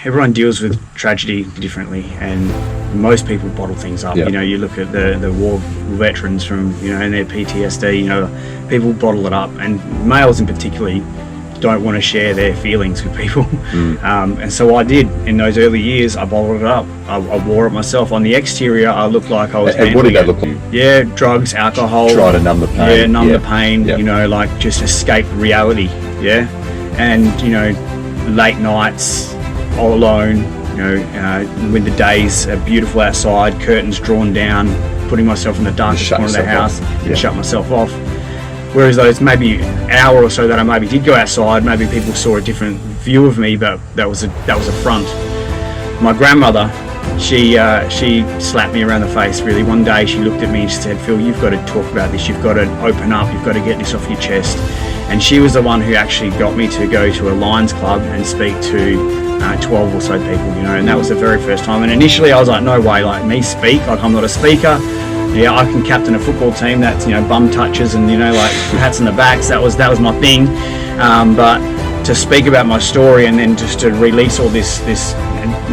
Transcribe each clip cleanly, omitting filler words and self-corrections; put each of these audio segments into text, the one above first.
everyone deals with tragedy differently, and most people bottle things up. Yeah. You know, you look at the war veterans from, you know, and their PTSD, you know, people bottle it up, and males in particular don't want to share their feelings with people. And so I did. In those early years, I bottled it up. I wore it myself. On the exterior, I looked like I was And what did that handling look like? it. Yeah, drugs, alcohol. Try to numb the pain. Yeah, numb the pain, Yeah. you know, like just escape reality, yeah? And, you know, late nights, all alone, you know, when the days are beautiful outside, curtains drawn down, putting myself in the darkest shut corner of the yourself house off. and Yeah. shut myself off. Whereas those maybe hour or so that I maybe did go outside, maybe people saw a different view of me, but that was a front. My grandmother, she slapped me around the face really. One day she looked at me and she said, "Phil, you've got to talk about this, you've got to open up, you've got to get this off your chest." And she was the one who actually got me to go to a Lions Club and speak to 12 or so people, you know, and that was the very first time. And initially I was like, no way, like me speak, like I'm not a speaker. Yeah, I can captain a football team. That's, you know, bum touches and, you know, like hats on the backs. That was my thing. But to speak about my story and then just to release all this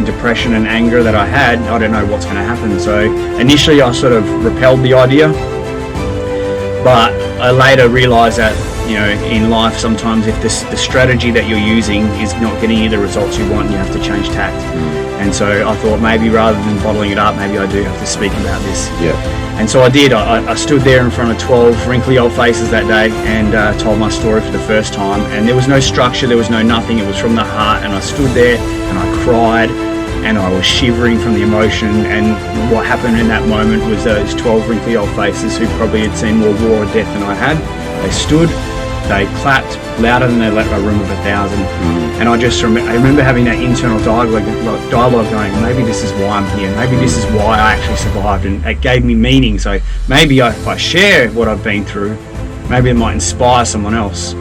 depression and anger that I had, I don't know what's going to happen. So initially I sort of repelled the idea, but I later realised that, you know, in life sometimes if the strategy that you're using is not getting you the results you want, you have to change tact. And so I thought maybe rather than bottling it up, maybe I do have to speak about this. Yeah. And so I did. I stood there in front of 12 wrinkly old faces that day and told my story for the first time. And there was no structure, there was no nothing. It was from the heart. And I stood there and I cried and I was shivering from the emotion. And what happened in that moment was those 12 wrinkly old faces who probably had seen more war or death than I had. They stood, they clapped louder than they let a room of 1,000. And I just remember having that internal dialogue going, maybe this is why I'm here, maybe this is why I actually survived, and it gave me meaning. So maybe if I share what I've been through, maybe it might inspire someone else.